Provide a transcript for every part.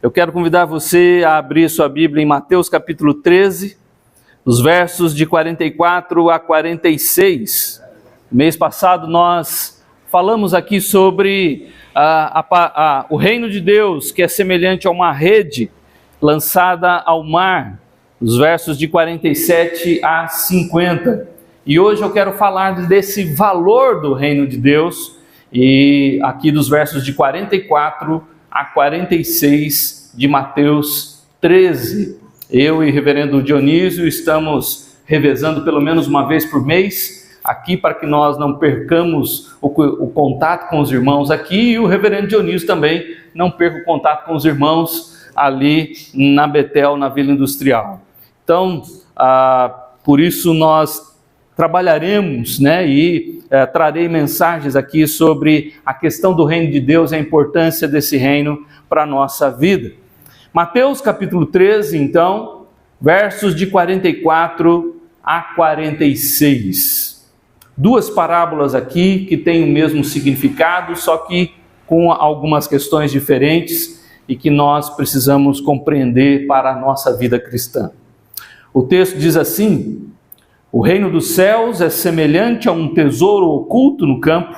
Eu quero convidar você a abrir sua Bíblia em Mateus capítulo 13, os versos de 44 a 46. Mês passado nós falamos aqui sobre o reino de Deus, que é semelhante a uma rede lançada ao mar, os versos de 47 a 50. E hoje eu quero falar desse valor do reino de Deus, e aqui dos versos de 44 a 46 de Mateus 13. Eu e o reverendo Dionísio estamos revezando pelo menos uma vez por mês aqui, para que nós não percamos o contato com os irmãos aqui, e o reverendo Dionísio também não perca o contato com os irmãos ali na Betel, na Vila Industrial. Então, por isso nós trabalharemos, e trarei mensagens aqui sobre a questão do reino de Deus e a importância desse reino para a nossa vida. Mateus capítulo 13, então, versos de 44 a 46. Duas parábolas aqui que têm o mesmo significado, só que com algumas questões diferentes e que nós precisamos compreender para a nossa vida cristã. O texto diz assim: o reino dos céus é semelhante a um tesouro oculto no campo,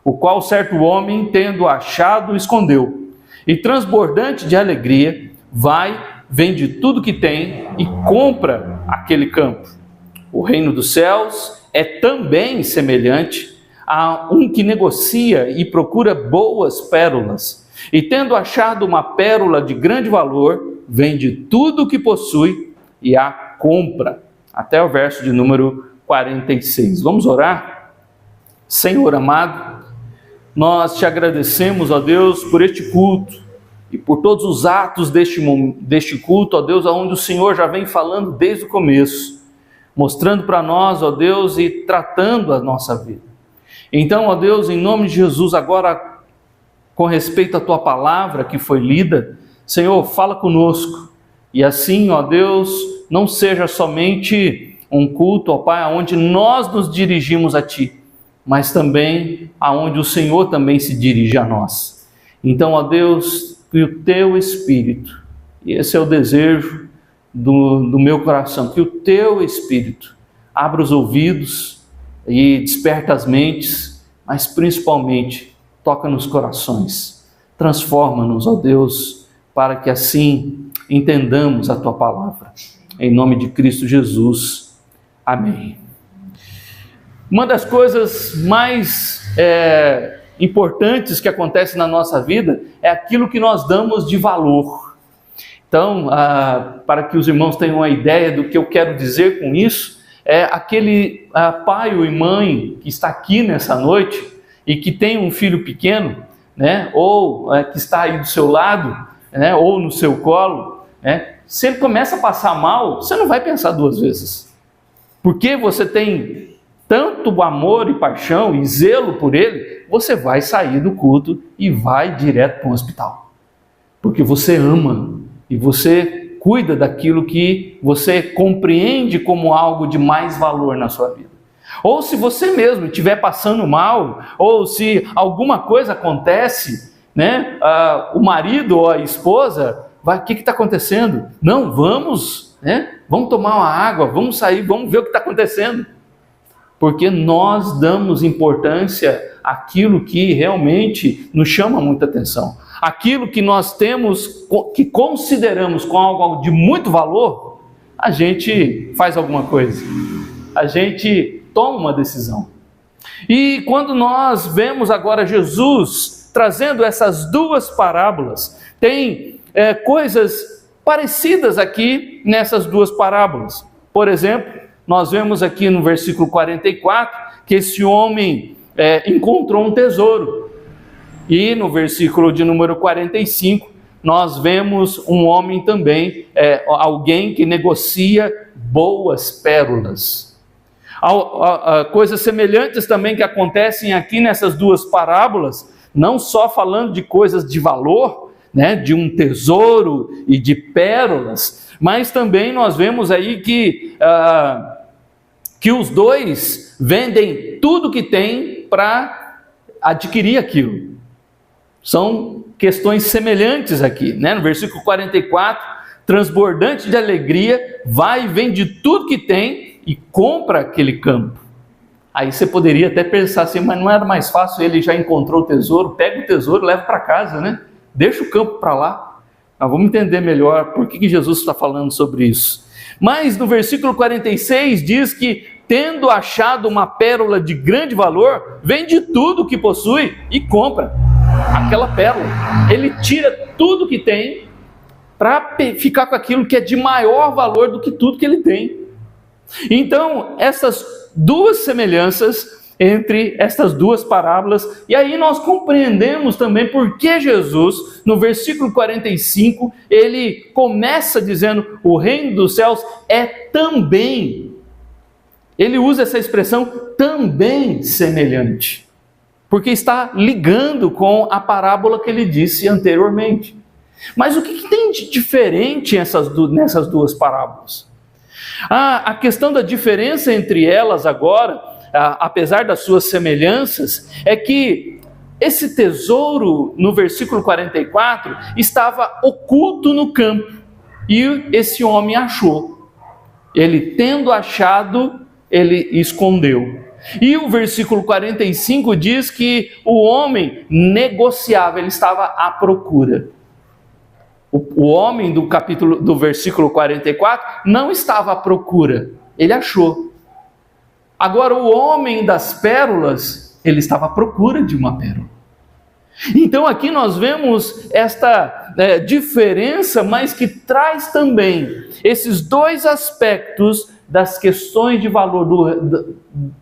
o qual certo homem, tendo achado, escondeu. E transbordante de alegria, vai, vende tudo que tem e compra aquele campo. O reino dos céus é também semelhante a um que negocia e procura boas pérolas. E tendo achado uma pérola de grande valor, vende tudo o que possui e a compra. Até o verso de número 46. Vamos orar? Senhor amado, nós te agradecemos, ó Deus, por este culto e por todos os atos deste culto, ó Deus, onde o Senhor já vem falando desde o começo, mostrando para nós, ó Deus, e tratando a nossa vida. Então, ó Deus, em nome de Jesus, agora, com respeito à tua palavra que foi lida, Senhor, fala conosco, e assim, ó Deus, não seja somente um culto, ó Pai, onde nós nos dirigimos a Ti, mas também aonde o Senhor também se dirige a nós. Então, ó Deus, que o Teu Espírito, e esse é o desejo do meu coração, que o Teu Espírito abra os ouvidos e desperta as mentes, mas principalmente toca nos corações. Transforma-nos, ó Deus, para que assim entendamos a Tua palavra. Em nome de Cristo Jesus. Amém. Uma das coisas mais importantes que acontece na nossa vida é aquilo que nós damos de valor. Então, para que os irmãos tenham uma ideia do que eu quero dizer com isso, é aquele pai ou mãe que está aqui nessa noite e que tem um filho pequeno, ou que está aí do seu lado, ou no seu colo, se ele começa a passar mal, você não vai pensar duas vezes. Porque você tem tanto amor e paixão e zelo por ele, você vai sair do culto e vai direto para um hospital. Porque você ama e você cuida daquilo que você compreende como algo de mais valor na sua vida. Ou se você mesmo estiver passando mal, ou se alguma coisa acontece, o marido ou a esposa, o que está acontecendo? Não, vamos tomar uma água, vamos sair, vamos ver o que está acontecendo. Porque nós damos importância àquilo que realmente nos chama muita atenção. Aquilo que nós temos, que consideramos com algo de muito valor, a gente faz alguma coisa. A gente toma uma decisão. E quando nós vemos agora Jesus trazendo essas duas parábolas, tem coisas parecidas aqui nessas duas parábolas. Por exemplo, nós vemos aqui no versículo 44 que esse homem encontrou um tesouro. E no versículo de número 45, nós vemos um homem também, alguém que negocia boas pérolas. Coisas semelhantes também que acontecem aqui nessas duas parábolas, não só falando de coisas de valor, de um tesouro e de pérolas, mas também nós vemos aí que os dois vendem tudo que tem para adquirir aquilo. São questões semelhantes aqui, né? No versículo 44, transbordante de alegria, vai e vende tudo que tem e compra aquele campo. Aí você poderia até pensar assim, mas não era mais fácil, ele já encontrou o tesouro, pega o tesouro e leva para casa, né? Deixa o campo para lá. Mas vamos entender melhor por que Jesus está falando sobre isso. Mas no versículo 46 diz que, tendo achado uma pérola de grande valor, vende tudo o que possui e compra aquela pérola. Ele tira tudo que tem para ficar com aquilo que é de maior valor do que tudo que ele tem. Então, essas duas semelhanças entre estas duas parábolas, e aí nós compreendemos também por que Jesus, no versículo 45, ele começa dizendo, o reino dos céus é também, ele usa essa expressão, também semelhante, porque está ligando com a parábola que ele disse anteriormente. Mas o que tem de diferente nessas duas parábolas? A questão da diferença entre elas agora, apesar das suas semelhanças, é que esse tesouro, no versículo 44, estava oculto no campo, e esse homem achou. Ele, tendo achado, ele escondeu. E o versículo 45 diz que o homem negociava, ele estava à procura. O homem do versículo 44 não estava à procura, ele achou. Agora o homem das pérolas, ele estava à procura de uma pérola. Então aqui nós vemos esta diferença, mas que traz também esses dois aspectos das questões de valor,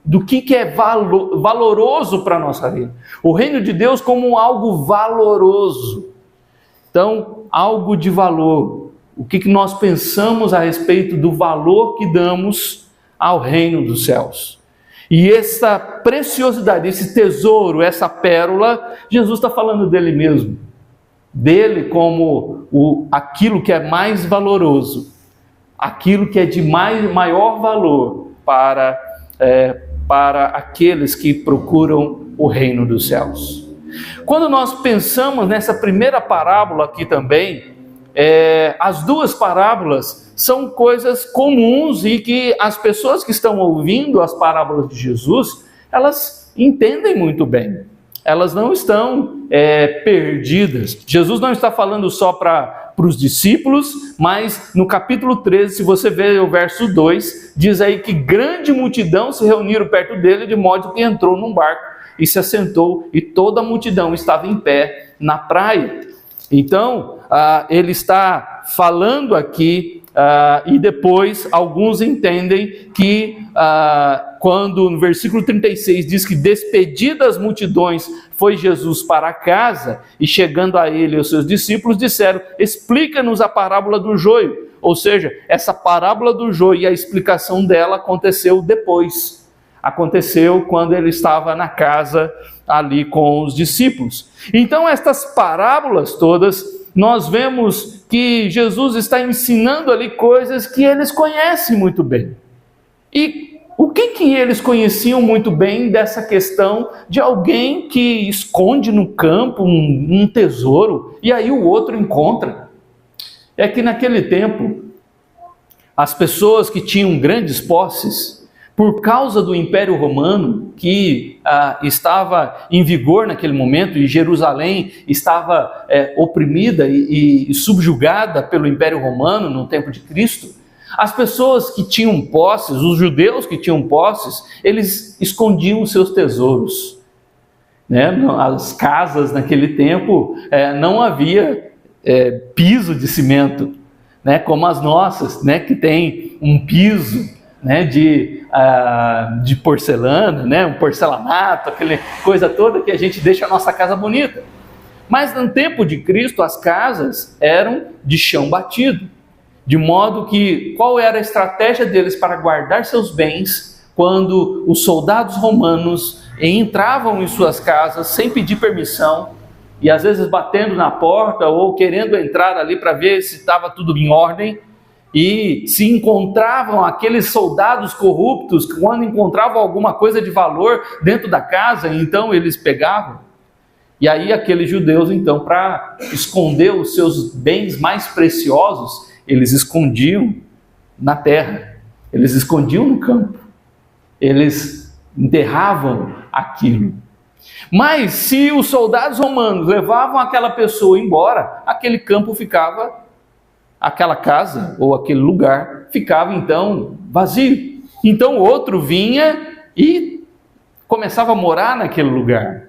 do que é valoroso para a nossa vida. O reino de Deus como algo valoroso. Então, algo de valor. O que nós pensamos a respeito do valor que damos ao reino dos céus. E essa preciosidade, esse tesouro, essa pérola, Jesus está falando dele mesmo. Dele como aquilo que é mais valoroso. Aquilo que é de maior valor para aqueles que procuram o reino dos céus. Quando nós pensamos nessa primeira parábola aqui também, as duas parábolas são coisas comuns e que as pessoas que estão ouvindo as parábolas de Jesus, elas entendem muito bem. Elas não estão perdidas. Jesus não está falando só para os discípulos, mas no capítulo 13, se você ver o verso 2, diz aí que grande multidão se reuniram perto dele, de modo que entrou num barco e se assentou, e toda a multidão estava em pé na praia. Então, ele está falando aqui, e depois alguns entendem que quando no versículo 36 diz que despedidas as multidões foi Jesus para casa, e chegando a ele e os seus discípulos disseram, explica-nos a parábola do joio. Ou seja, essa parábola do joio e a explicação dela aconteceu depois. Aconteceu quando ele estava na casa ali com os discípulos. Então estas parábolas todas, nós vemos que Jesus está ensinando ali coisas que eles conhecem muito bem. E o que eles conheciam muito bem dessa questão de alguém que esconde no campo um tesouro e aí o outro encontra? É que naquele tempo, as pessoas que tinham grandes posses, por causa do Império Romano, que estava em vigor naquele momento, e Jerusalém estava oprimida e subjugada pelo Império Romano no tempo de Cristo, as pessoas que tinham posses, os judeus que tinham posses, eles escondiam os seus tesouros. Né? As casas naquele tempo não havia piso de cimento, né? Como as nossas, né? Que tem um piso, né? de porcelana, né? Um porcelanato, aquela coisa toda que a gente deixa a nossa casa bonita. Mas no tempo de Cristo as casas eram de chão batido, de modo que qual era a estratégia deles para guardar seus bens quando os soldados romanos entravam em suas casas sem pedir permissão e às vezes batendo na porta ou querendo entrar ali para ver se estava tudo em ordem. E se encontravam aqueles soldados corruptos, quando encontravam alguma coisa de valor dentro da casa, então eles pegavam. E aí aqueles judeus, então, para esconder os seus bens mais preciosos, eles escondiam na terra, eles escondiam no campo, eles enterravam aquilo. Mas se os soldados romanos levavam aquela pessoa embora, aquele campo ficava, aquela casa ou aquele lugar ficava então vazio. Então outro vinha e começava a morar naquele lugar.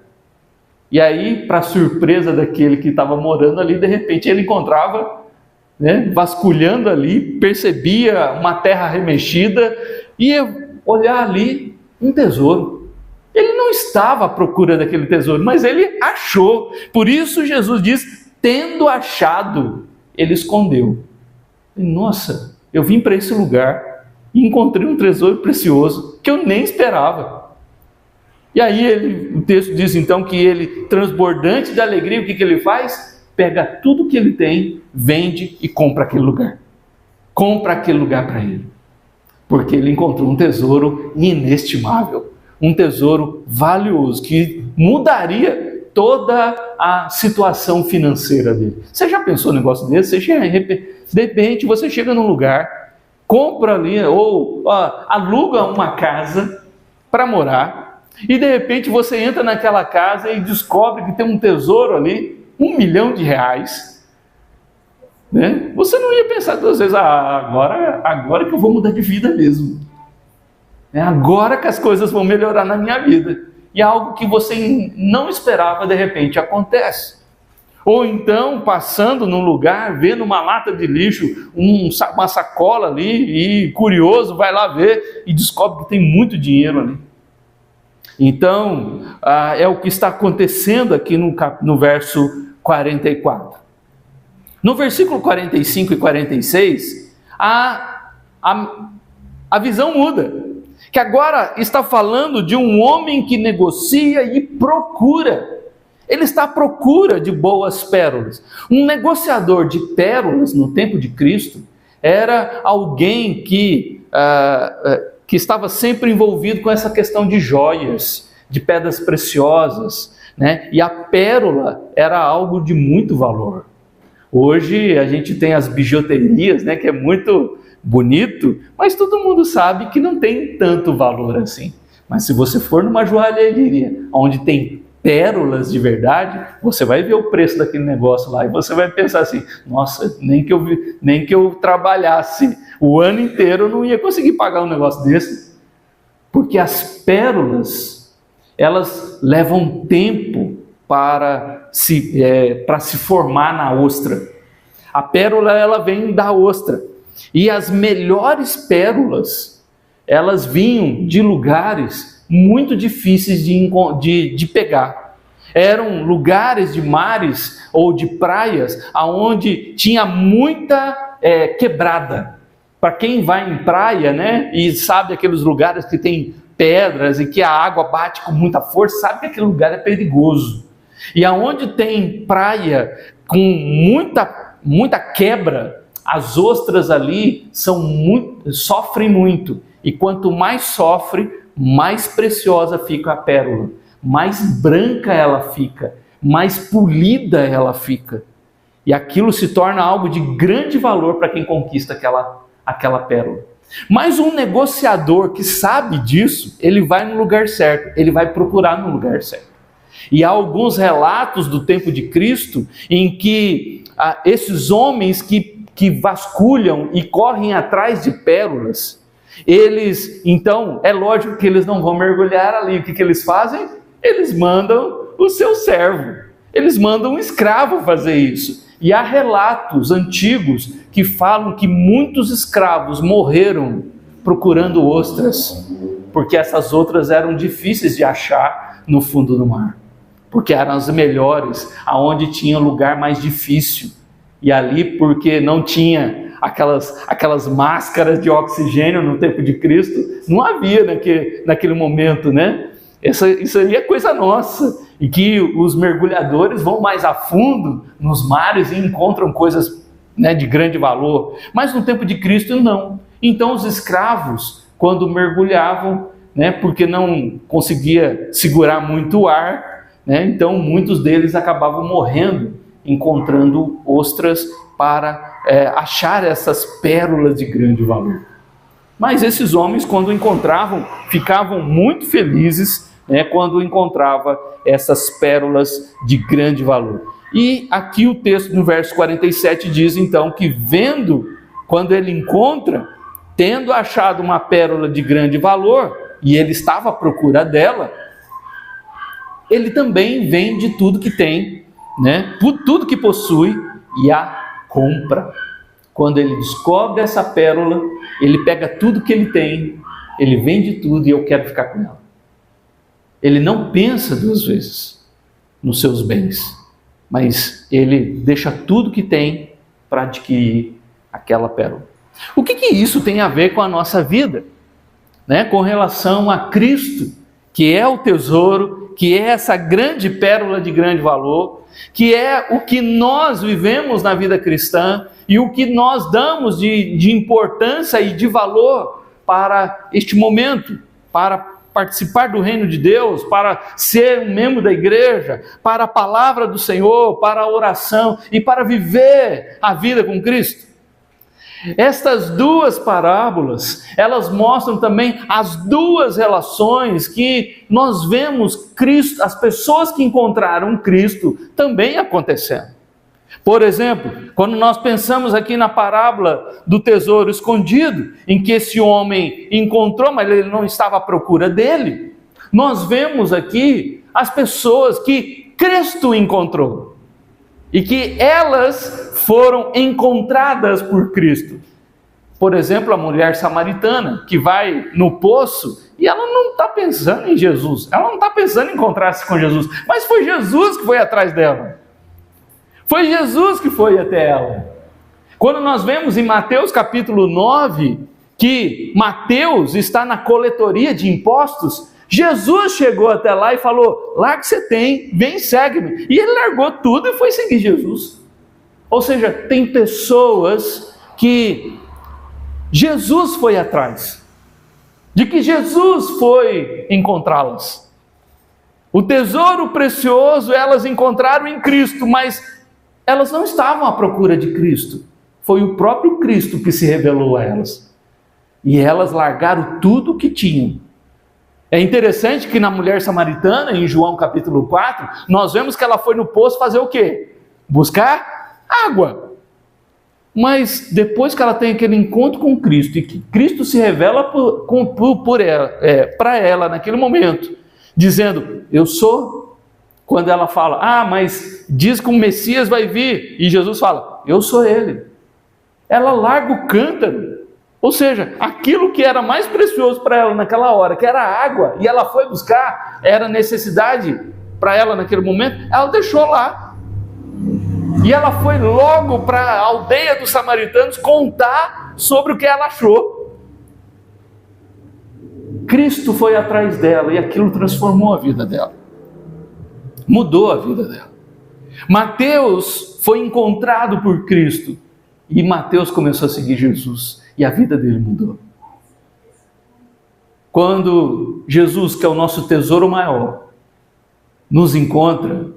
E aí, para surpresa daquele que estava morando ali, de repente ele encontrava, vasculhando ali, percebia uma terra remexida, ia olhar ali um tesouro. Ele não estava procurando aquele tesouro, mas ele achou. Por isso Jesus diz, tendo achado, ele escondeu. Nossa, eu vim para esse lugar e encontrei um tesouro precioso que eu nem esperava. E aí o texto diz então que ele, transbordante de alegria, o que ele faz? Pega tudo que ele tem, vende e compra aquele lugar. Compra aquele lugar para ele. Porque ele encontrou um tesouro inestimável. Um tesouro valioso, que mudaria toda a situação financeira dele. Você já pensou num negócio desse? De repente você chega num lugar, compra ali, ou aluga uma casa para morar, e de repente você entra naquela casa e descobre que tem um tesouro ali, R$1 milhão. Você não ia pensar duas vezes, agora que eu vou mudar de vida mesmo. Agora que as coisas vão melhorar na minha vida. E algo que você não esperava, de repente, acontece. Ou então, passando num lugar, vendo uma lata de lixo, uma sacola ali, e curioso, vai lá ver e descobre que tem muito dinheiro ali. Então, é o que está acontecendo aqui no verso 44. No versículo 45 e 46, a visão muda. Que agora está falando de um homem que negocia e procura. Ele está à procura de boas pérolas. Um negociador de pérolas no tempo de Cristo era alguém que estava sempre envolvido com essa questão de joias, de pedras preciosas, E a pérola era algo de muito valor. Hoje a gente tem as bijuterias, que é muito bonito, mas todo mundo sabe que não tem tanto valor assim. Mas se você for numa joalheria onde tem pérolas de verdade, você vai ver o preço daquele negócio lá e você vai pensar assim, nossa, nem que eu trabalhasse o ano inteiro eu não ia conseguir pagar um negócio desse. Porque as pérolas, elas levam tempo para se formar na ostra. A pérola, ela vem da ostra. E as melhores pérolas, elas vinham de lugares muito difíceis de pegar. Eram lugares de mares ou de praias onde tinha muita quebrada. Para quem vai em praia, e sabe aqueles lugares que tem pedras e que a água bate com muita força, sabe que aquele lugar é perigoso. E aonde tem praia com muita quebra, as ostras ali sofrem muito. E quanto mais sofre, mais preciosa fica a pérola. Mais branca ela fica. Mais polida ela fica. E aquilo se torna algo de grande valor para quem conquista aquela pérola. Mas um negociador que sabe disso, ele vai no lugar certo. Ele vai procurar no lugar certo. E há alguns relatos do tempo de Cristo em que esses homens que vasculham e correm atrás de pérolas, eles, então, é lógico que eles não vão mergulhar ali. O que eles fazem? Eles mandam o seu servo, eles mandam um escravo fazer isso. E há relatos antigos que falam que muitos escravos morreram procurando ostras, porque essas outras eram difíceis de achar no fundo do mar, porque eram as melhores, aonde tinha lugar mais difícil. E ali, porque não tinha aquelas máscaras de oxigênio no tempo de Cristo, não havia naquele momento, Isso aí é coisa nossa. E que os mergulhadores vão mais a fundo nos mares e encontram coisas de grande valor. Mas no tempo de Cristo, não. Então os escravos, quando mergulhavam, porque não conseguia segurar muito o ar, né? Então muitos deles acabavam morrendo, encontrando ostras para achar essas pérolas de grande valor. Mas esses homens, quando encontravam, ficavam muito felizes, né, quando encontrava essas pérolas de grande valor. E aqui o texto no verso 47 diz então que quando ele encontra, tendo achado uma pérola de grande valor, e ele estava à procura dela, ele também vende tudo que tem, né, tudo que possui, e a compra. Quando ele descobre essa pérola, ele pega tudo que ele tem, ele vende tudo e eu quero ficar com ela. Ele não pensa duas vezes nos seus bens, mas ele deixa tudo que tem para adquirir aquela pérola. O que isso tem a ver com a nossa vida, né? Com relação a Cristo, que é o tesouro, que é essa grande pérola de grande valor, que é o que nós vivemos na vida cristã e o que nós damos de importância e de valor para este momento, para participar do reino de Deus, para ser um membro da igreja, para a palavra do Senhor, para a oração e para viver a vida com Cristo. Estas duas parábolas, elas mostram também as duas relações que nós vemos Cristo, as pessoas que encontraram Cristo também acontecendo. Por exemplo, quando nós pensamos aqui na parábola do tesouro escondido, em que esse homem encontrou, mas ele não estava à procura dele, nós vemos aqui as pessoas que Cristo encontrou e que elas foram encontradas por Cristo. Por exemplo, a mulher samaritana que vai no poço e ela não está pensando em Jesus, ela não está pensando em encontrar-se com Jesus, mas foi Jesus que foi atrás dela. Foi Jesus que foi até ela. Quando nós vemos em Mateus capítulo 9, que Mateus está na coletoria de impostos, Jesus chegou até lá e falou: larga o que você tem, vem, segue-me. E ele largou tudo e foi seguir Jesus. Ou seja, tem pessoas que Jesus foi atrás, de que Jesus foi encontrá-las. O tesouro precioso elas encontraram em Cristo, mas elas não estavam à procura de Cristo. Foi o próprio Cristo que se revelou a elas. E elas largaram tudo o que tinham. É interessante que na mulher samaritana, em João capítulo 4, nós vemos que ela foi no poço fazer o quê? Buscar água. Mas depois que ela tem aquele encontro com Cristo, e que Cristo se revela para ela naquele momento, dizendo: eu sou. Quando ela fala: mas diz que o Messias vai vir, e Jesus fala: eu sou ele. Ela larga o cântaro, ou seja, aquilo que era mais precioso para ela naquela hora, que era a água, e ela foi buscar, era necessidade para ela naquele momento, ela deixou lá. E ela foi logo para a aldeia dos samaritanos contar sobre o que ela achou. Cristo foi atrás dela e aquilo transformou a vida dela. Mudou a vida dela. Mateus foi encontrado por Cristo e Mateus começou a seguir Jesus e a vida dele mudou. Quando Jesus, que é o nosso tesouro maior, nos encontra,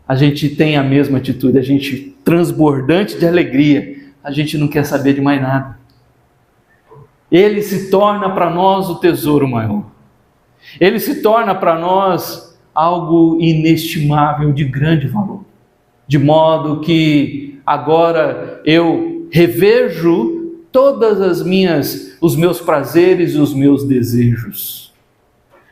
a gente tem a mesma atitude, a gente transbordante de alegria, a gente não quer saber de mais nada. Ele se torna para nós o tesouro maior. Ele se torna para nós algo inestimável, de grande valor. De modo que agora eu revejo todas os meus prazeres e os meus desejos.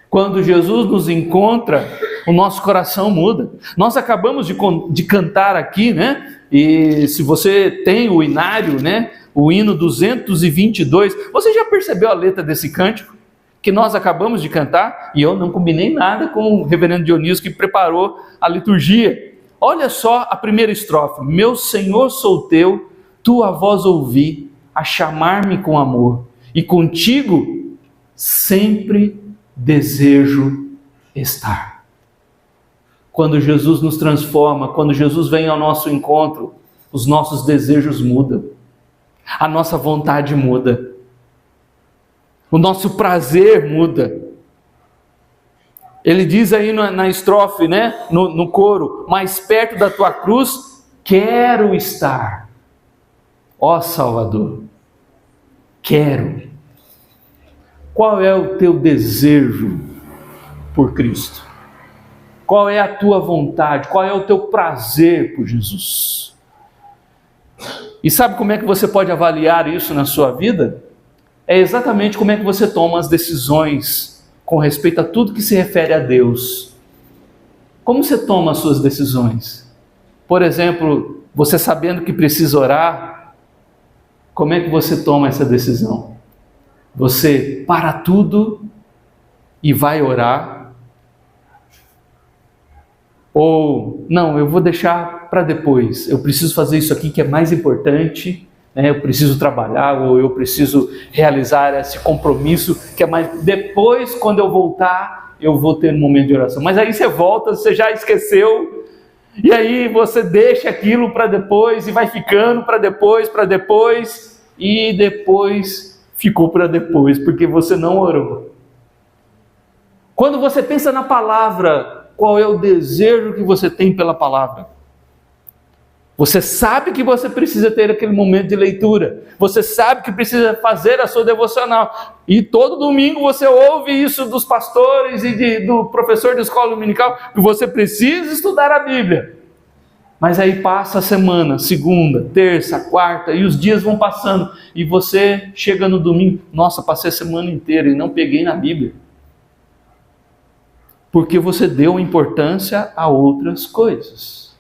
Quando Jesus nos encontra, o nosso coração muda. Nós acabamos de cantar aqui, né? E se você tem o inário, né? O hino 222, você já percebeu a letra desse cântico que nós acabamos de cantar? E eu não combinei nada com o reverendo Dionísio que preparou a liturgia. Olha só a primeira estrofe: meu Senhor sou teu, tua voz ouvi, a chamar-me com amor, e contigo sempre desejo estar. Quando Jesus nos transforma, quando Jesus vem ao nosso encontro, os nossos desejos mudam, a nossa vontade muda, o nosso prazer muda. Ele diz aí na estrofe, né? No coro: mais perto da tua cruz quero estar, ó Salvador, quero. Qual é o teu desejo por Cristo? Qual é a tua vontade? Qual é o teu prazer por Jesus? E sabe como é que você pode avaliar isso na sua vida? É exatamente como é que você toma as decisões com respeito a tudo que se refere a Deus. Como você toma as suas decisões? Por exemplo, você sabendo que precisa orar, como é que você toma essa decisão? Você para tudo e vai orar? Ou, não, eu vou deixar para depois, eu preciso fazer isso aqui que é mais importante, né? Eu preciso trabalhar, ou eu preciso realizar esse compromisso que é mais... Depois, quando eu voltar, eu vou ter um momento de oração. Mas aí você volta, você já esqueceu, e aí você deixa aquilo para depois, e vai ficando para depois, e depois ficou para depois, porque você não orou. Quando você pensa na palavra, qual é o desejo que você tem pela palavra? Você sabe que você precisa ter aquele momento de leitura. Você sabe que precisa fazer a sua devocional. E todo domingo você ouve isso dos pastores e do professor de escola dominical, que você precisa estudar a Bíblia. Mas aí passa a semana, segunda, terça, quarta, e os dias vão passando. E você chega no domingo, nossa, passei a semana inteira e não peguei na Bíblia. Porque você deu importância a outras coisas.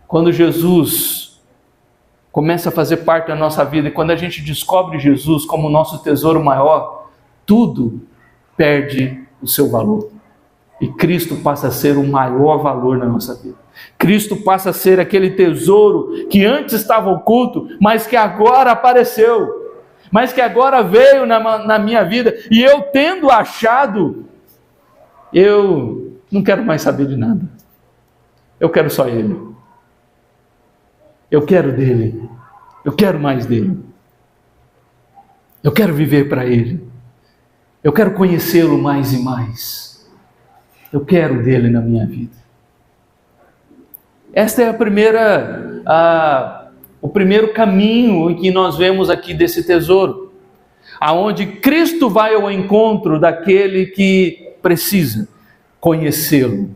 Quando Jesus começa a fazer parte da nossa vida, e quando a gente descobre Jesus como o nosso tesouro maior, tudo perde o seu valor. E Cristo passa a ser o maior valor na nossa vida. Cristo passa a ser aquele tesouro que antes estava oculto, mas que agora apareceu, mas que agora veio na minha vida, e eu tendo achado, eu não quero mais saber de nada. Eu quero só Ele. Eu quero dele. Eu quero mais dele. Eu quero viver para Ele. Eu quero conhecê-lo mais e mais. Eu quero dele na minha vida. Esta é o primeiro caminho em que nós vemos aqui desse tesouro, aonde Cristo vai ao encontro daquele que precisa conhecê-lo.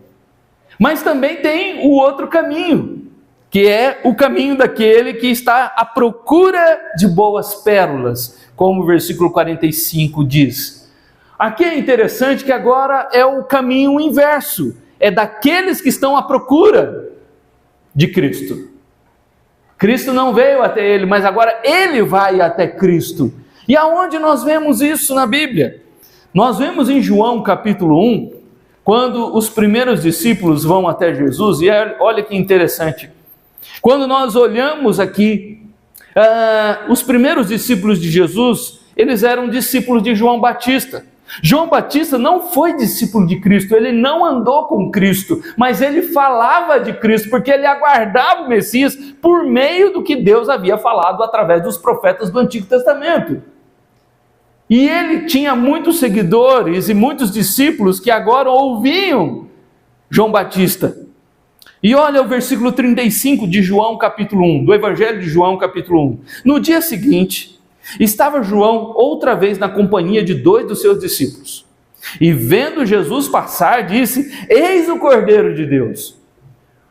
Mas também tem o outro caminho, que é o caminho daquele que está à procura de boas pérolas, como o versículo 45 diz. Aqui é interessante que agora é o caminho inverso, é daqueles que estão à procura de Cristo. Cristo não veio até ele, mas agora ele vai até Cristo. E aonde nós vemos isso na Bíblia? Nós vemos em João capítulo 1, quando os primeiros discípulos vão até Jesus, e olha que interessante. Quando nós olhamos aqui, os primeiros discípulos de Jesus, eles eram discípulos de João Batista. João Batista não foi discípulo de Cristo, ele não andou com Cristo, mas ele falava de Cristo, porque ele aguardava o Messias por meio do que Deus havia falado através dos profetas do Antigo Testamento. E ele tinha muitos seguidores e muitos discípulos que agora ouviam João Batista. E olha o versículo 35 de João capítulo 1, do Evangelho de João capítulo 1. No dia seguinte, estava João outra vez na companhia de 2 dos seus discípulos. E vendo Jesus passar, disse: eis o Cordeiro de Deus.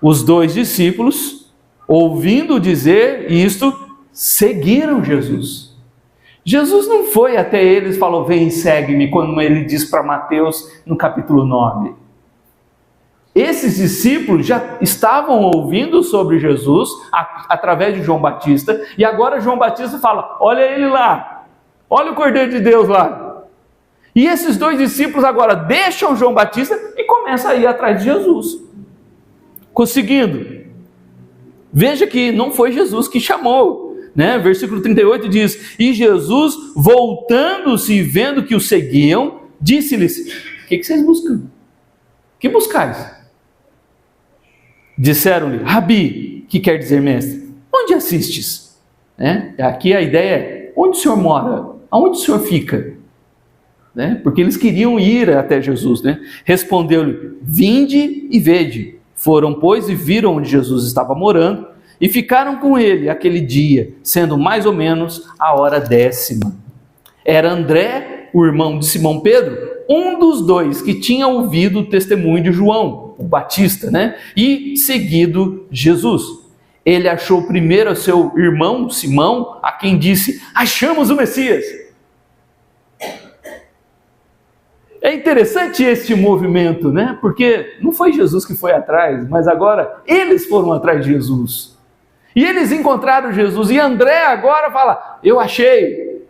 Os 2 discípulos, ouvindo dizer isto, seguiram Jesus. Jesus não foi até eles e falou: vem, segue-me, como ele diz para Mateus no capítulo 9. Esses discípulos já estavam ouvindo sobre Jesus através de João Batista, e agora João Batista fala: olha ele lá, olha o Cordeiro de Deus lá. E esses 2 discípulos agora deixam João Batista e começam a ir atrás de Jesus. Conseguindo. Veja que não foi Jesus que chamou, né? Versículo 38 diz: e Jesus, voltando-se e vendo que o seguiam, disse-lhes: o que vocês buscam? Que buscais? Disseram-lhe: Rabi, que quer dizer mestre, onde assistes? Aqui a ideia é: onde o senhor mora? Aonde o senhor fica? né? Porque eles queriam ir até Jesus, né? Respondeu-lhe: vinde e vede. Foram, pois, e viram onde Jesus estava morando, e ficaram com ele aquele dia, sendo mais ou menos a hora 10ª. Era André, o irmão de Simão Pedro, um dos dois que tinha ouvido o testemunho de João, o Batista, né? E seguido Jesus. Ele achou primeiro o seu irmão Simão, a quem disse: achamos o Messias. É interessante este movimento, né? Porque não foi Jesus que foi atrás, mas agora eles foram atrás de Jesus. E eles encontraram Jesus, e André agora fala: eu achei.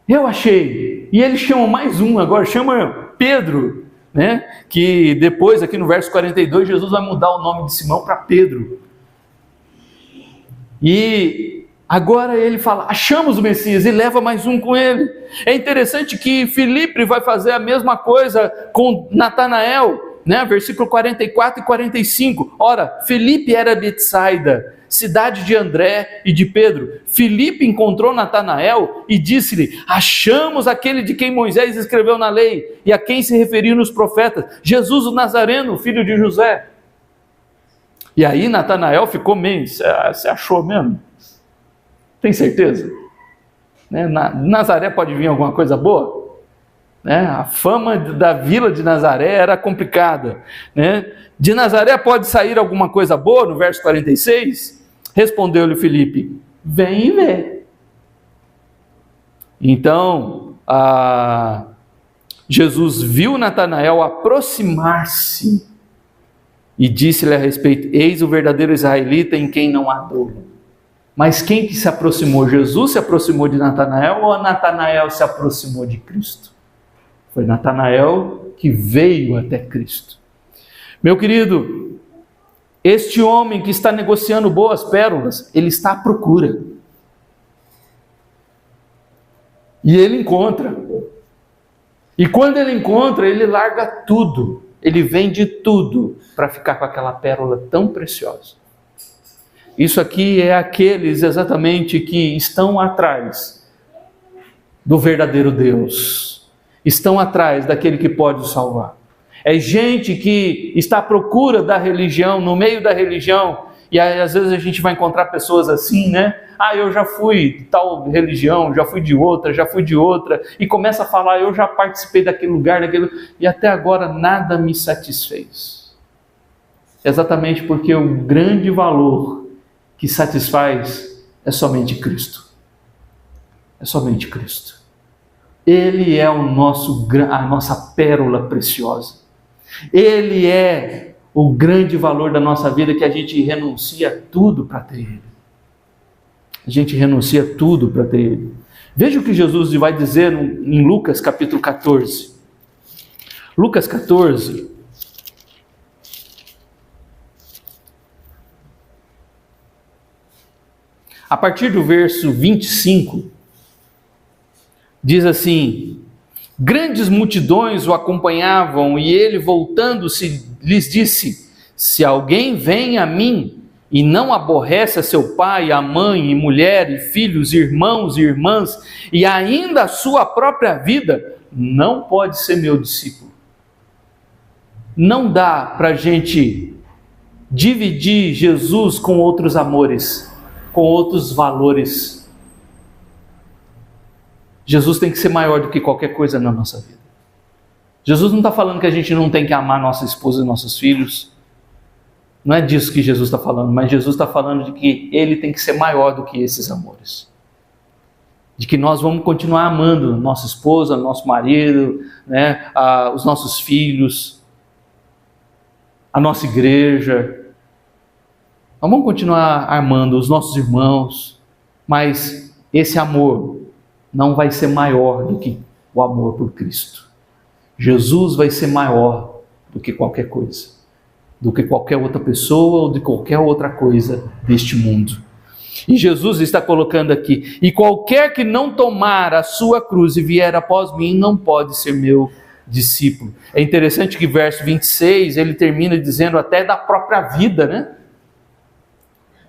Eu achei. E eles chamam mais um agora, chama Pedro, né? Que depois, aqui no verso 42, Jesus vai mudar o nome de Simão para Pedro. E agora ele fala: achamos o Messias, e leva mais um com ele. É interessante que Filipe vai fazer a mesma coisa com Natanael, né? Versículo 44 e 45. Ora, Filipe era Betsaida, cidade de André e de Pedro. Filipe encontrou Natanael e disse-lhe: achamos aquele de quem Moisés escreveu na lei e a quem se referiram os profetas, Jesus o Nazareno, filho de José. E aí Natanael ficou meio: você achou mesmo? Tem certeza? Né? Nazaré pode vir alguma coisa boa? Né? A fama da vila de Nazaré era complicada. Né? De Nazaré pode sair alguma coisa boa? No verso 46, respondeu-lhe Filipe: vem e vê. Então, Jesus viu Natanael aproximar-se e disse-lhe a respeito: eis o verdadeiro israelita em quem não há dolo. Mas quem que se aproximou? Jesus se aproximou de Natanael ou Natanael se aproximou de Cristo? Foi Natanael que veio até Cristo. Meu querido, este homem que está negociando boas pérolas, ele está à procura. E ele encontra. E quando ele encontra, ele larga tudo. Ele vende tudo para ficar com aquela pérola tão preciosa. Isso aqui é aqueles exatamente que estão atrás do verdadeiro Deus. Estão atrás daquele que pode o salvar. É gente que está à procura da religião, no meio da religião, e aí, às vezes a gente vai encontrar pessoas assim, né? Eu já fui de tal religião, já fui de outra, e começa a falar: eu já participei daquele lugar, e até agora nada me satisfez. Exatamente porque o grande valor que satisfaz é somente Cristo. É somente Cristo. Ele é a nossa pérola preciosa. Ele é o grande valor da nossa vida, que a gente renuncia tudo para ter Ele. A gente renuncia tudo para ter Ele. Veja o que Jesus vai dizer em Lucas capítulo 14. Lucas 14. A partir do verso 25, diz assim: grandes multidões o acompanhavam, e ele, voltando-se, lhes disse: se alguém vem a mim e não aborrece a seu pai, a mãe, e mulher, e filhos, irmãos e irmãs, e ainda a sua própria vida, não pode ser meu discípulo. Não dá para a gente dividir Jesus com outros amores, com outros valores. Jesus tem que ser maior do que qualquer coisa na nossa vida. Jesus não está falando que a gente não tem que amar nossa esposa e nossos filhos. Não é disso que Jesus está falando, mas Jesus está falando de que Ele tem que ser maior do que esses amores. De que nós vamos continuar amando nossa esposa, nosso marido, né, os nossos filhos, a nossa igreja. Nós vamos continuar amando os nossos irmãos, mas esse amor não vai ser maior do que o amor por Cristo. Jesus vai ser maior do que qualquer coisa, do que qualquer outra pessoa ou de qualquer outra coisa deste mundo. E Jesus está colocando aqui: e qualquer que não tomar a sua cruz e vier após mim, não pode ser meu discípulo. É interessante que verso 26, ele termina dizendo até da própria vida, né?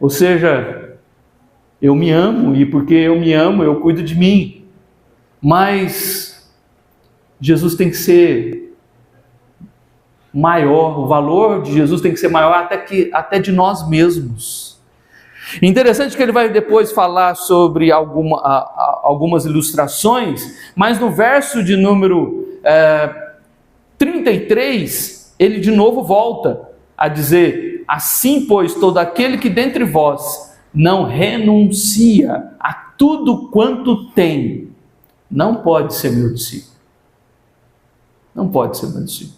Ou seja, eu me amo, e porque eu me amo, eu cuido de mim. mas Jesus tem que ser maior, o valor de Jesus tem que ser maior até de nós mesmos. Interessante que ele vai depois falar sobre algumas ilustrações, mas no verso de número 33, ele de novo volta a dizer: assim, pois, todo aquele que dentre vós não renuncia a tudo quanto tem, não pode ser meu discípulo. Não pode ser meu discípulo.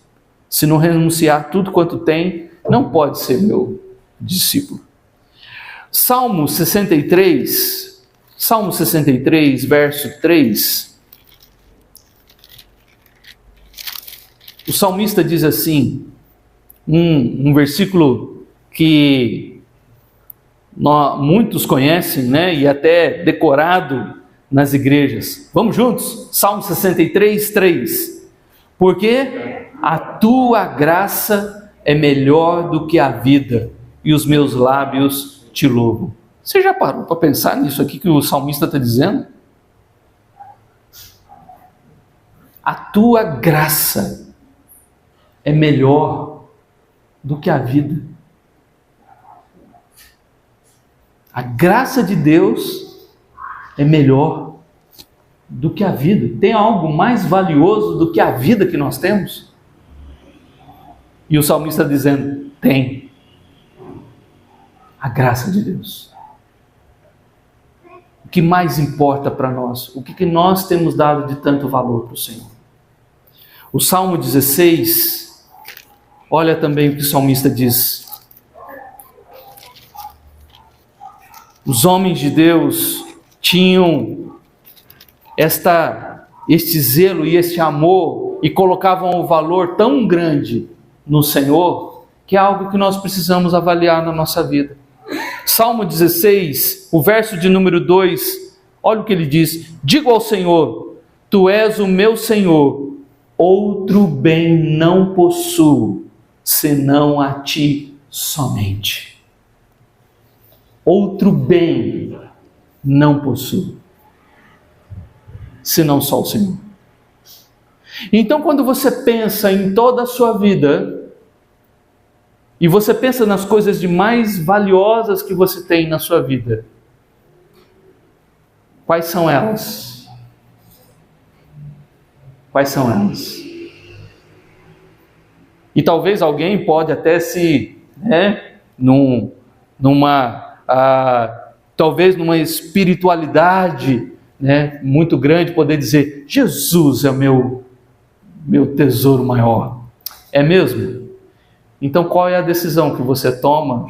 Se não renunciar a tudo quanto tem, não pode ser meu discípulo. Salmo 63, verso 3. O salmista diz assim, um versículo que muitos conhecem, né, e até decorado nas igrejas. Vamos juntos? Salmo 63, 3. Porque a tua graça é melhor do que a vida, e os meus lábios te louvam. Você já parou para pensar nisso aqui que o salmista está dizendo? A tua graça é melhor do que a vida. A graça de Deus é melhor do que a vida. Tem algo mais valioso do que a vida que nós temos? E o salmista está dizendo: tem. A graça de Deus. O que mais importa para nós? O que nós temos dado de tanto valor para o Senhor? O Salmo 16, olha também o que o salmista diz. Os homens de Deus tinham este zelo e este amor e colocavam o valor tão grande no Senhor, que é algo que nós precisamos avaliar na nossa vida. Salmo 16, o verso de número 2, olha o que ele diz: digo ao Senhor, tu és o meu Senhor, outro bem não possuo, senão a ti somente. Outro bem não possuo, senão só o Senhor. Então, quando você pensa em toda a sua vida, e você pensa nas coisas de mais valiosas que você tem na sua vida, quais são elas? Quais são elas? E talvez alguém pode até talvez numa espiritualidade, muito grande, poder dizer: Jesus é meu tesouro maior. É mesmo? Então qual é a decisão que você toma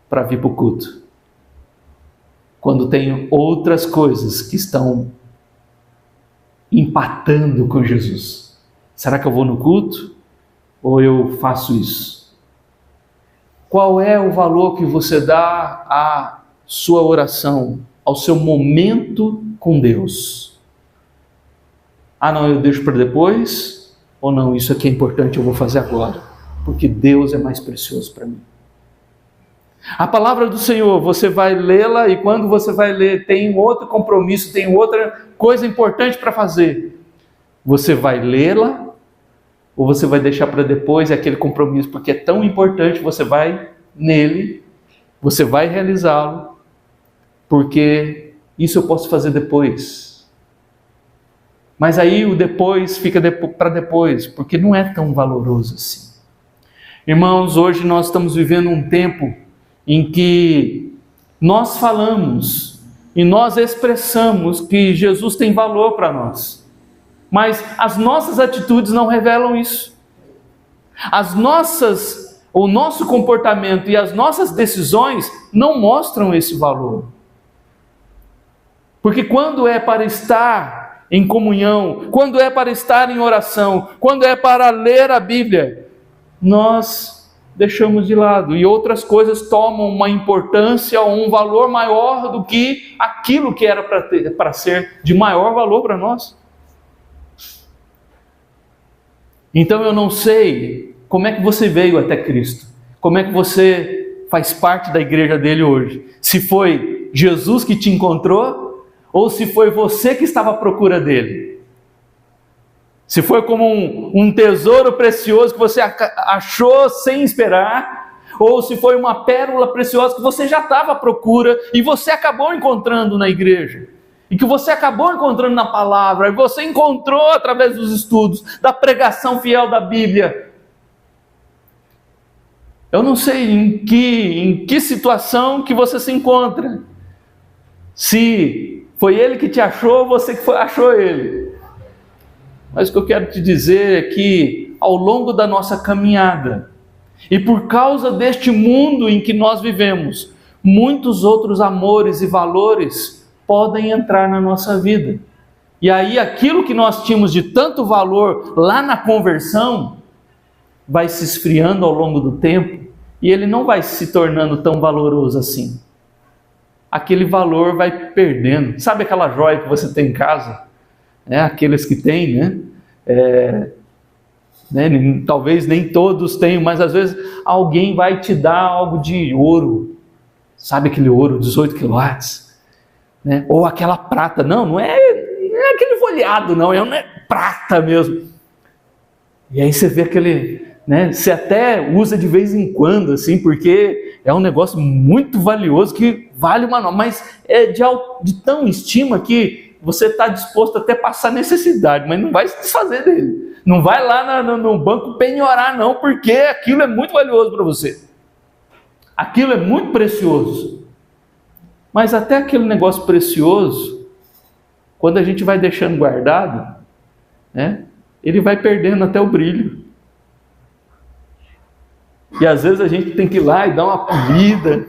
para vir para o culto? Quando tem outras coisas que estão empatando com Jesus. Será que eu vou no culto? Ou eu faço isso? Qual é o valor que você dá à sua oração, ao seu momento com Deus? Ah, não, eu deixo para depois? Ou não, isso aqui é importante, eu vou fazer agora, porque Deus é mais precioso para mim. A palavra do Senhor, você vai lê-la, e quando você vai ler, tem outro compromisso, tem outra coisa importante para fazer. Você vai lê-la, ou você vai deixar para depois aquele compromisso, porque é tão importante, você vai nele, você vai realizá-lo, porque isso eu posso fazer depois. Mas aí o depois fica para depois, porque não é tão valoroso assim. Irmãos, hoje nós estamos vivendo um tempo em que nós falamos e nós expressamos que Jesus tem valor para nós, mas as nossas atitudes não revelam isso. O nosso comportamento e as nossas decisões não mostram esse valor. Porque quando é para estar em comunhão, quando é para estar em oração, quando é para ler a Bíblia, nós deixamos de lado, e outras coisas tomam uma importância ou um valor maior do que aquilo que era para ser de maior valor para nós. Então eu não sei como é que você veio até Cristo, como é que você faz parte da igreja dele hoje. Se foi Jesus que te encontrou, ou se foi você que estava à procura dele. Se foi como um tesouro precioso que você achou sem esperar, ou se foi uma pérola preciosa que você já estava à procura e você acabou encontrando na igreja, e que você acabou encontrando na palavra, e você encontrou através dos estudos, da pregação fiel da Bíblia. Eu não sei em que situação que você se encontra. Se foi ele que te achou, ou você que achou ele. Mas o que eu quero te dizer é que ao longo da nossa caminhada, e por causa deste mundo em que nós vivemos, muitos outros amores e valores podem entrar na nossa vida. E aí aquilo que nós tínhamos de tanto valor lá na conversão, vai se esfriando ao longo do tempo, e ele não vai se tornando tão valoroso assim. Aquele valor vai perdendo. Sabe aquela joia que você tem em casa? Aqueles que têm, talvez nem todos tenham, mas às vezes alguém vai te dar algo de ouro. Sabe aquele ouro, 18 quilates? Ou aquela prata. Não é aquele folheado, não é prata mesmo. E aí você vê aquele... Você até usa de vez em quando, assim, porque é um negócio muito valioso, que vale uma nota, mas é de tão estima que você está disposto até passar necessidade, mas não vai se desfazer dele. Não vai lá no banco penhorar, não, porque aquilo é muito valioso para você. Aquilo é muito precioso. Mas até aquele negócio precioso, quando a gente vai deixando guardado, ele vai perdendo até o brilho. E às vezes a gente tem que ir lá e dar uma polida,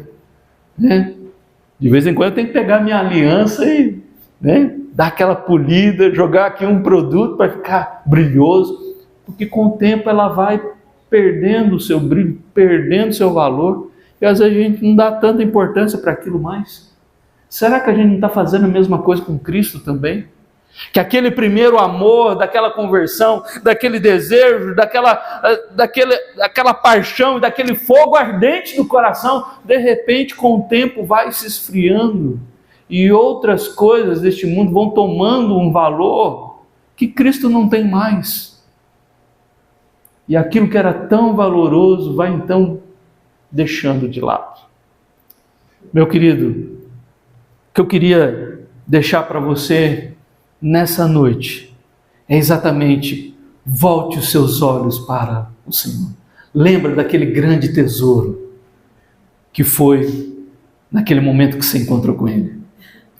De vez em quando eu tenho que pegar minha aliança e dar aquela polida, jogar aqui um produto para ficar brilhoso, porque com o tempo ela vai perdendo o seu brilho, perdendo o seu valor, e às vezes a gente não dá tanta importância para aquilo mais. Será que a gente não está fazendo a mesma coisa com Cristo também? Que aquele primeiro amor, daquela conversão, daquele desejo, daquela paixão, daquele fogo ardente do coração, de repente com o tempo vai se esfriando, e outras coisas deste mundo vão tomando um valor que Cristo não tem mais. E aquilo que era tão valoroso vai então deixando de lado. Meu querido, o que eu queria deixar para você nessa noite é exatamente: volte os seus olhos para o Senhor. Lembra daquele grande tesouro que foi naquele momento que você encontrou com Ele,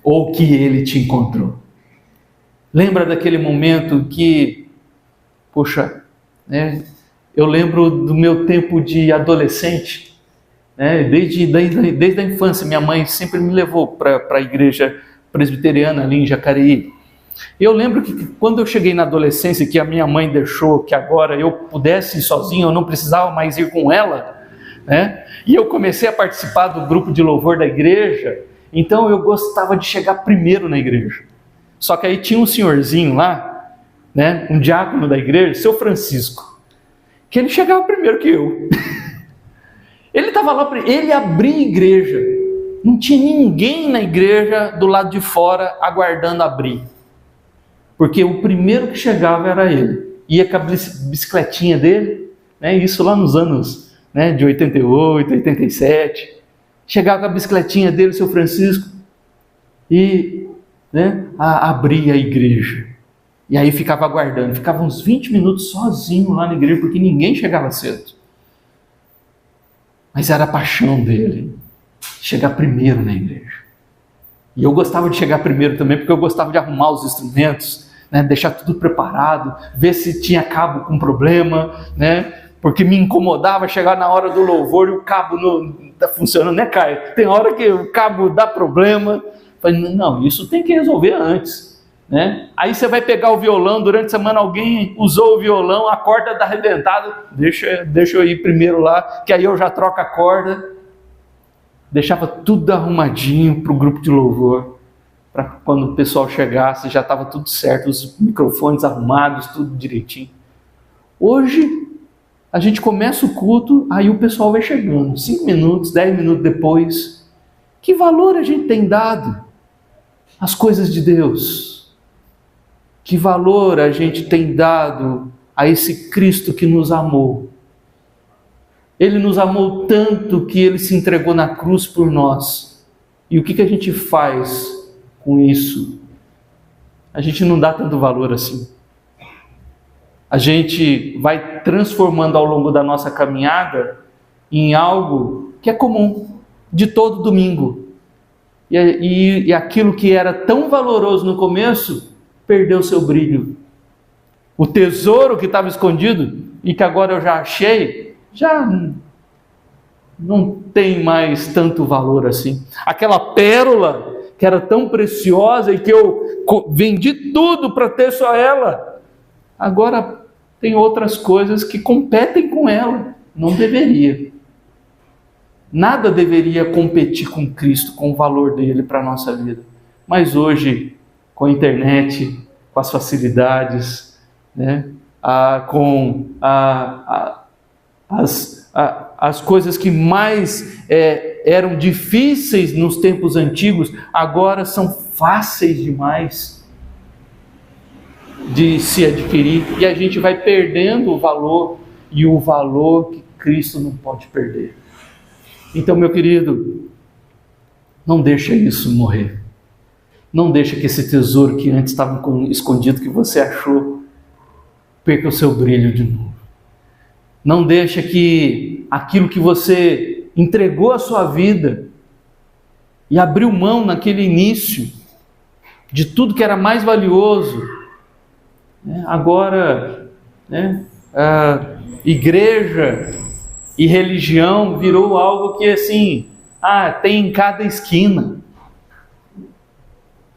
ou que Ele te encontrou. Lembra daquele momento que, eu lembro do meu tempo de adolescente, desde a infância, minha mãe sempre me levou para a igreja presbiteriana ali em Jacareí. Eu lembro que quando eu cheguei na adolescência, que a minha mãe deixou que agora eu pudesse ir sozinho, eu não precisava mais ir com ela, e eu comecei a participar do grupo de louvor da igreja, então eu gostava de chegar primeiro na igreja. Só que aí tinha um senhorzinho lá, um diácono da igreja, seu Francisco, que ele chegava primeiro que eu. Ele estava lá, ele abria a igreja, não tinha ninguém na igreja do lado de fora aguardando abrir. Porque o primeiro que chegava era ele. Ia com a bicicletinha dele, isso lá nos anos de 88, 87. Chegava com a bicicletinha dele, seu Francisco, e abria a igreja. E aí ficava aguardando. Ficava uns 20 minutos sozinho lá na igreja, porque ninguém chegava cedo. Mas era a paixão dele, chegar primeiro na igreja. E eu gostava de chegar primeiro também, porque eu gostava de arrumar os instrumentos, deixar tudo preparado, ver se tinha cabo com problema, porque me incomodava chegar na hora do louvor e o cabo não está funcionando, Caio? Tem hora que o cabo dá problema. Falei, não, isso tem que resolver antes. Aí você vai pegar o violão, durante a semana alguém usou o violão, a corda está arrebentada, deixa eu ir primeiro lá, que aí eu já troco a corda. Deixava tudo arrumadinho para o grupo de louvor, para quando o pessoal chegasse já estava tudo certo, os microfones arrumados, tudo direitinho. Hoje a gente começa o culto, aí o pessoal vai chegando, 5 minutos, 10 minutos depois. Que valor a gente tem dado as coisas de Deus? Que valor a gente tem dado a esse Cristo que nos amou? Ele nos amou tanto que Ele se entregou na cruz por nós. E o que a gente faz com isso? A gente não dá tanto valor assim. A gente vai transformando ao longo da nossa caminhada em algo que é comum, de todo domingo. E aquilo que era tão valoroso no começo, perdeu seu brilho. O tesouro que estava escondido e que agora eu já achei, já não tem mais tanto valor assim. Aquela pérola que era tão preciosa e que eu vendi tudo para ter só ela, agora tem outras coisas que competem com ela. Não deveria. Nada deveria competir com Cristo, com o valor dele para a nossa vida. Mas hoje, com a internet, com as facilidades, né, as coisas que mais eram difíceis nos tempos antigos, agora são fáceis demais de se adquirir, e a gente vai perdendo o valor, e o valor que Cristo não pode perder. Então, meu querido, não deixa isso morrer. Não deixa que esse tesouro que antes estava escondido, que você achou, perca o seu brilho de novo. Não deixa que aquilo que você entregou a sua vida e abriu mão naquele início de tudo que era mais valioso, agora, a igreja e religião virou algo que assim, tem em cada esquina.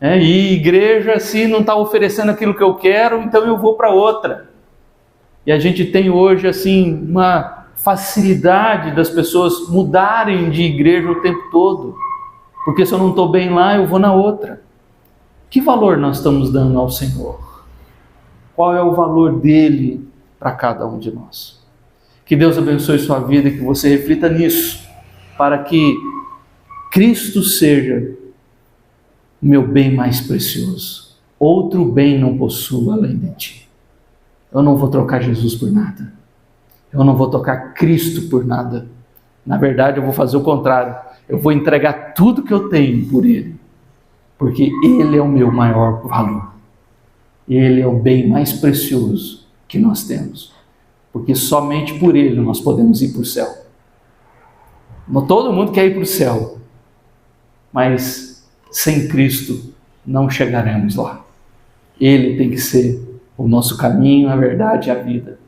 E igreja, se não está oferecendo aquilo que eu quero, então eu vou para outra. E a gente tem hoje assim uma facilidade das pessoas mudarem de igreja o tempo todo. Porque se eu não estou bem lá, eu vou na outra. Que valor nós estamos dando ao Senhor? Qual é o valor dele para cada um de nós? Que Deus abençoe sua vida e que você reflita nisso, para que Cristo seja o meu bem mais precioso. Outro bem não possuo além de ti. Eu não vou trocar Jesus por nada. Eu não vou trocar Cristo por nada. Na verdade, eu vou fazer o contrário. Eu vou entregar tudo que eu tenho por Ele. Porque Ele é o meu maior valor. Ele é o bem mais precioso que nós temos. Porque somente por Ele nós podemos ir para o céu. Todo mundo quer ir para o céu. Mas sem Cristo não chegaremos lá. Ele tem que ser o nosso caminho, a verdade e a vida.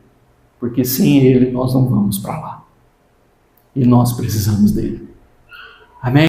Porque sem Ele nós não vamos para lá. E nós precisamos dele. Amém?